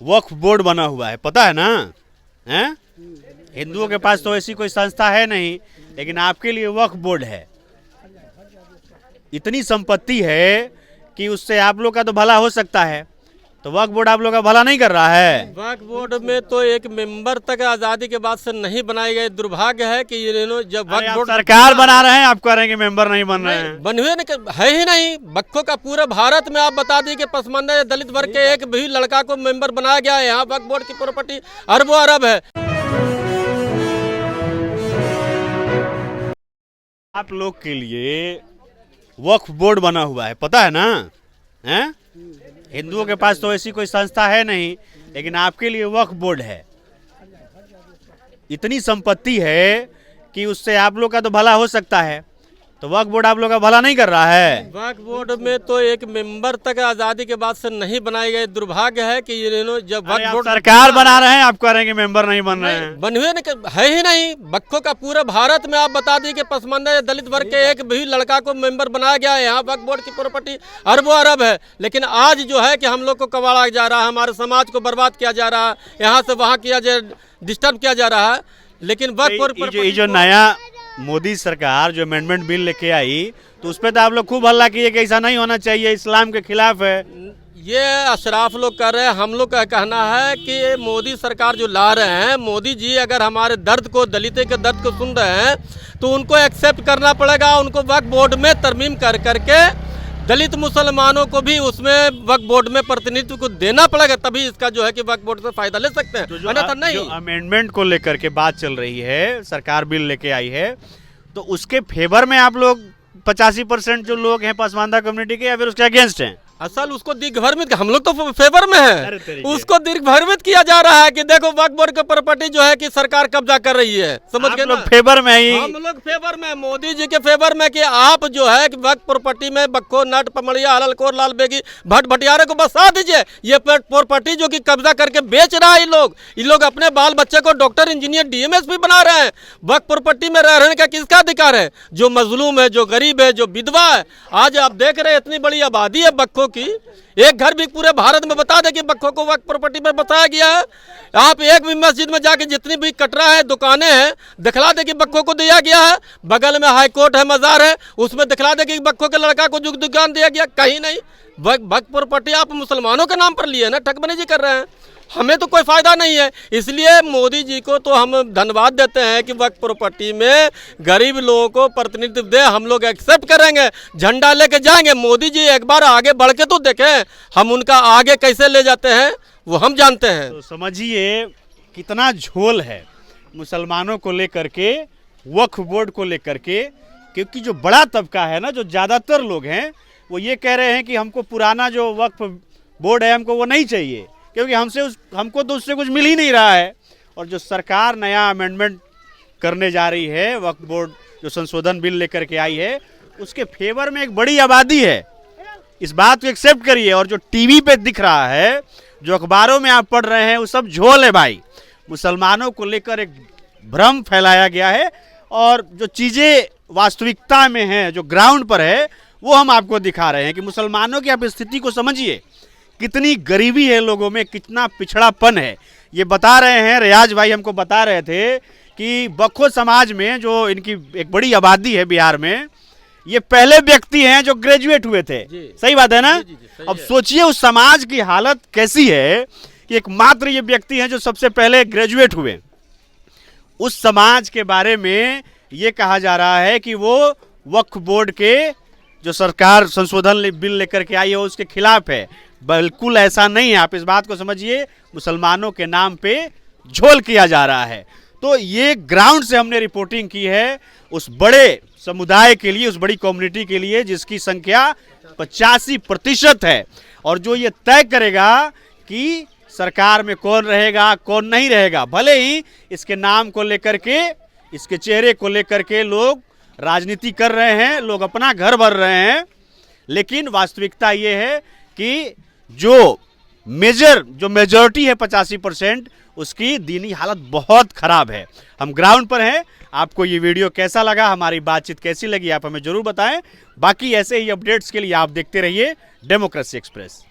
वक्फ board बना हुआ है, पता है ना? हैं? हिंदुओं के पास तो ऐसी कोई संस्था है नहीं, लेकिन आपके लिए वक्फ बोर्ड है। इतनी संपत्ति है कि उससे आप लोग का तो भला हो सकता है, तो वक्फ बोर्ड आप लोग का भला नहीं कर रहा है। वक्फ बोर्ड में तो एक मेंबर तक आज़ादी के बाद से नहीं बनाए गए। दुर्भाग्य है कि इन्होंने जब वक्फ बोर्ड सरकार बना रहे हैं, आप कह रहे हैं कि मेंबर नहीं बन रहे हैं। बने हुए है ही नहीं। वक्फों का पूरे भारत में आप बता दी कि पसमानदा या दलित वर्ग के एक भी लड़का को मेंबर बनाया गया है। यहाँ वक्फ बोर्ड की प्रॉपर्टी अरबों अरब है। आप लोग के लिए वक्फ बोर्ड बना हुआ है, पता है ना? हैं? हिंदुओं के पास तो ऐसी कोई संस्था है नहीं, लेकिन आपके लिए वक्फ बोर्ड है। इतनी संपत्ति है कि उससे आप लोग का तो भला हो सकता है, तो वक्फ बोर्ड आप लोग का भला नहीं कर रहा है। वक्फ बोर्ड में तो एक मेंबर तक आज़ादी के बाद से नहीं बनाए गए। दुर्भाग्य है कि इन्होंने जब वक्फ बोर्ड सरकार बना रहे हैं, आप कह रहे हैं कि मेंबर नहीं बन रहे हैं। बने हुए है ही नहीं। वक्फों का पूरे भारत में आप बता दी कि पसमानदा या दलित वर्ग के एक भी लड़का को मेंबर बनाया गया है। यहाँ वक्फ बोर्ड की प्रॉपर्टी अरबों अरब है। लेकिन आज जो है कि हम लोग को कबाड़ा जा रहा है, हमारे समाज को बर्बाद किया जा रहा है, यहाँ से वहाँ किया जा डिस्टर्ब किया जा रहा है। लेकिन वक्फ बोर्ड जो नया मोदी सरकार जो अमेंडमेंट बिल लेके आई, तो उस पर तो आप लोग खूब हल्ला किए कि ऐसा नहीं होना चाहिए, इस्लाम के खिलाफ है। ये अशराफ लोग कर रहे हैं। हम लोग का कहना है कि मोदी सरकार जो ला रहे हैं, मोदी जी अगर हमारे दर्द को, दलितों के दर्द को सुन रहे हैं, तो उनको एक्सेप्ट करना पड़ेगा। उनको वक्फ बोर्ड में तरमीम कर करके दलित मुसलमानों को भी उसमें वक्फ बोर्ड में प्रतिनिधित्व को देना पड़ेगा, तभी इसका जो है कि वक्फ बोर्ड से फायदा ले सकते हैं। जो अमेंडमेंट को लेकर के बात चल रही है, सरकार बिल लेके आई है, तो उसके फेवर में आप लोग 85% जो लोग हैं पसमानदा कम्युनिटी के, या फिर उसके अगेंस्ट हैं? असल उसको दिग्भ्रमित, हम लोग तो फेवर में हैं, उसको दिग्भ्रमित किया जा रहा है कि देखो वक्फ बोर्ड की प्रॉपर्टी जो है कि सरकार कब्जा कर रही है। समझ गए ना? फेवर में ही हम लोग फेवर में, मोदी जी के फेवर में कि आप जो है कि वक्फ प्रॉपर्टी में बक्खो, नट, पमड़िया, हललकोर, लाल बेगी, भट्ट भटियारे को बसा दीजिए। ये प्रॉपर्टी जो कि कब्जा करके बेच रहा है ये लोग अपने बाल बच्चे को डॉक्टर, इंजीनियर, डीएमएसपी बना रहे हैं। वक्फ प्रॉपर्टी में रहने का किसका अधिकार है? जो मजलूम है, जो गरीब है, जो विधवा है। आज आप देख रहे हैं इतनी बड़ी आबादी है बक्खों की, एक घर भी पूरे भारत में बता दें कि बक्खों को वक्फ प्रॉपर्टी में बताया गया है। आप एक भी मस्जिद में जाके जितनी भी कटरा है, दुकानें हैं, दिखला दे कि बक्खों को दिया गया है। बगल में हाई कोर्ट है, मजार है, उसमें दिखला दे कि बक्खों के लड़का को जो दुकान दिया गया, कहीं नहीं। वक्फ प्रॉपर्टी आप मुसलमानों के नाम पर लिए ना, ठगबनी जी कर रहे हैं। हमें तो कोई फायदा नहीं है। इसलिए मोदी जी को तो हम धन्यवाद देते हैं कि वक्फ प्रॉपर्टी में गरीब लोगों को प्रतिनिधित्व दे। हम लोग एक्सेप्ट करेंगे, झंडा लेके जाएंगे। मोदी जी एक बार आगे बढ़ के तो देखें, हम उनका आगे कैसे ले जाते हैं वो हम जानते हैं। तो समझिए कितना झोल है मुसलमानों को लेकर के, वक्फ बोर्ड को लेकर के। क्योंकि जो बड़ा तबका है ना, जो ज़्यादातर लोग हैं, वो ये कह रहे हैं कि हमको पुराना जो वक्फ बोर्ड है हमको वो नहीं चाहिए, क्योंकि हमको तो उससे कुछ मिल ही नहीं रहा है। और जो सरकार नया अमेंडमेंट करने जा रही है, वक्फ बोर्ड जो संशोधन बिल लेकर के आई है, उसके फेवर में एक बड़ी आबादी है। इस बात को एक्सेप्ट करिए। और जो टीवी पे दिख रहा है, जो अखबारों में आप पढ़ रहे हैं, वो सब झोल है भाई। मुसलमानों को लेकर एक भ्रम फैलाया गया है, और जो चीज़ें वास्तविकता में हैं, जो ग्राउंड पर है, वो हम आपको दिखा रहे हैं कि मुसलमानों की आप स्थिति को समझिए। कितनी गरीबी है लोगों में, कितना पिछड़ापन है। ये बता रहे हैं, रियाज भाई हमको बता रहे थे कि बक्खो समाज में जो इनकी एक बड़ी आबादी है बिहार में, ये पहले व्यक्ति हैं जो ग्रेजुएट हुए थे। सही बात है ना? जी, अब सोचिए उस समाज की हालत कैसी है कि एकमात्र ये व्यक्ति हैं जो सबसे पहले ग्रेजुएट हुए। उस समाज के बारे में ये कहा जा रहा है कि वो वक्फ बोर्ड के जो सरकार संशोधन बिल लेकर के आई है उसके खिलाफ है। बिल्कुल ऐसा नहीं है। आप इस बात को समझिए, मुसलमानों के नाम पे झोल किया जा रहा है। तो ये ग्राउंड से हमने रिपोर्टिंग की है उस बड़े समुदाय के लिए, उस बड़ी कम्युनिटी के लिए जिसकी संख्या 85% है, और जो ये तय करेगा कि सरकार में कौन रहेगा कौन नहीं रहेगा। भले ही इसके नाम को लेकर के, इसके चेहरे को लेकर के लोग राजनीति कर रहे हैं, लोग अपना घर भर रहे हैं, लेकिन वास्तविकता ये है कि जो मेजॉरिटी है 85%, उसकी दीनी हालत बहुत खराब है। हम ग्राउंड पर हैं। आपको ये वीडियो कैसा लगा, हमारी बातचीत कैसी लगी, आप हमें जरूर बताएं। बाकी ऐसे ही अपडेट्स के लिए आप देखते रहिए डेमोक्रेसी एक्सप्रेस।